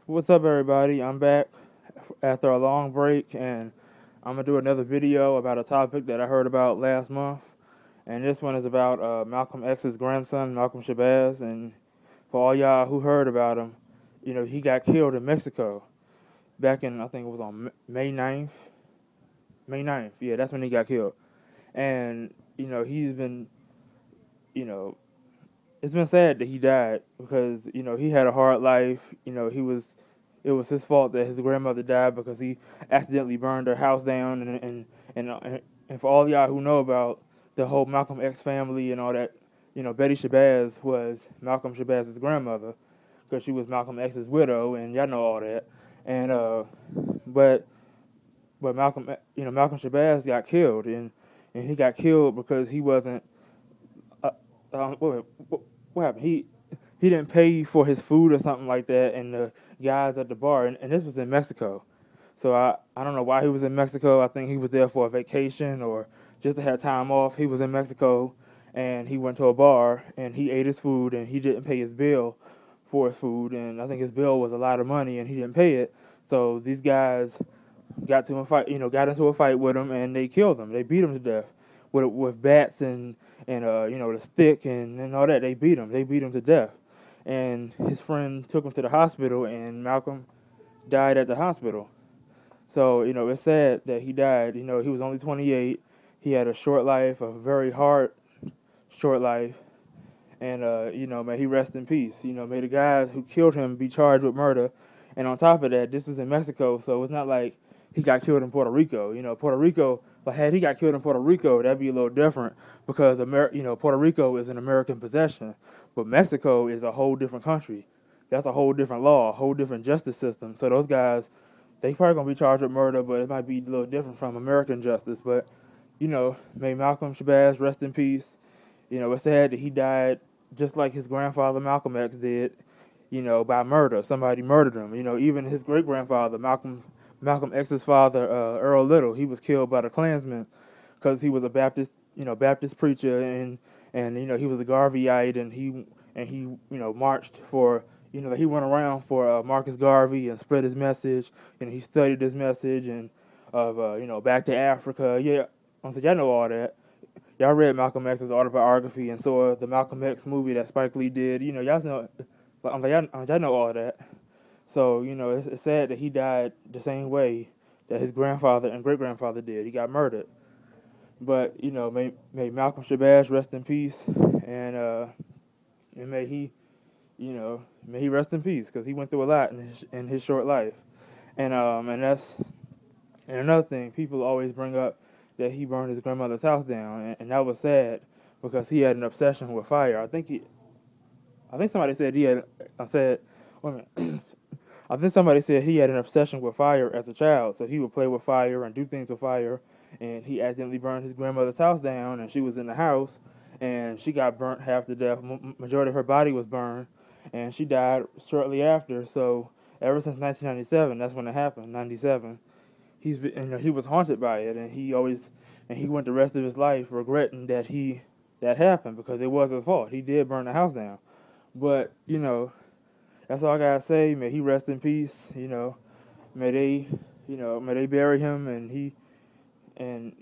What's up, everybody? I'm back after a long break, and I'm gonna do another video about a topic that I heard about last month. And this one is about Malcolm X's grandson, Malcolm Shabazz. And for all y'all who heard about him, he got killed in Mexico back in, I think it was on May 9th. May 9th, yeah, that's when he got killed. And he's been, you know, it's been sad that he died because he had a hard life. It was his fault that his grandmother died because he accidentally burned her house down. And for all y'all who know about the whole Malcolm X family and all that, Betty Shabazz was Malcolm Shabazz's grandmother because she was Malcolm X's widow, and y'all know all that. And but Malcolm Shabazz got killed, and he got killed because he wasn't. What happened? He didn't pay for his food or something like that, and the guys at the bar, and this was in Mexico. So I don't know why he was in Mexico. I think he was there for a vacation or just to have time off. He was in Mexico, and he went to a bar, and he ate his food, and he didn't pay his bill for his food, and I think his bill was a lot of money, and he didn't pay it. So these guys got into a fight with him, and they killed him. They beat him to death with bats and the stick and all that. They beat him. They beat him to death. And his friend took him to the hospital, and Malcolm died at the hospital. So it's sad that he died. He was only 28. He had a short life, a very hard short life. And may he rest in peace. May the guys who killed him be charged with murder. And on top of that, this was in Mexico, so it's not like he got killed in Puerto Rico. Puerto Rico, but had he got killed in Puerto Rico, that'd be a little different because Puerto Rico is an American possession, but Mexico is a whole different country. That's a whole different law, a whole different justice system. So those guys, they probably gonna be charged with murder, but it might be a little different from American justice. But may Malcolm Shabazz rest in peace. It's sad that he died just like his grandfather Malcolm X did. By murder. Somebody murdered him. Even his great grandfather Malcolm X's father, Earl Little, he was killed by the Klansmen because he was a Baptist preacher, and he was a Garveyite, and he marched for, he went around for Marcus Garvey and spread his message, and he studied his message and of back to Africa. Yeah, so y'all know all that. Y'all read Malcolm X's autobiography and saw the Malcolm X movie that Spike Lee did. Y'all know, y'all know all that. So, it's sad that he died the same way that his grandfather and great-grandfather did. He got murdered. But, may Malcolm Shabazz rest in peace, and may he rest in peace, because he went through a lot in his short life. And another thing, people always bring up that he burned his grandmother's house down, and that was sad, because he had an obsession with fire. I think somebody said I think somebody said he had an obsession with fire as a child, so he would play with fire and do things with fire, and he accidentally burned his grandmother's house down, and she was in the house, and she got burnt half to death. Majority of her body was burned, and she died shortly after. So ever since 1997, that's when it happened, 97, he was haunted by it, and he went the rest of his life regretting that happened because it was his fault. He did burn the house down. But, that's all I gotta say. May he rest in peace. May they bury him, and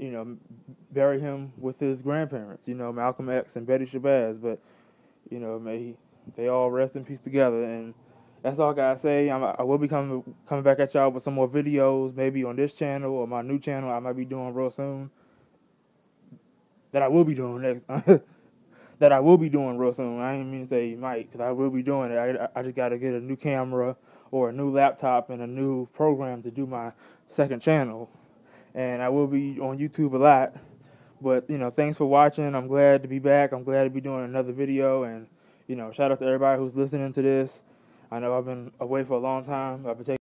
bury him with his grandparents, Malcolm X and Betty Shabazz. But, may they all rest in peace together. And that's all I gotta say. I will be coming back at y'all with some more videos, maybe on this channel or my new channel I might be doing real soon. That I will be doing next. That I will be doing real soon. I didn't mean to say might, because I will be doing it. I just got to get a new camera or a new laptop and a new program to do my second channel. And I will be on YouTube a lot. But, thanks for watching. I'm glad to be back. I'm glad to be doing another video. And, shout out to everybody who's listening to this. I know I've been away for a long time. I've been taking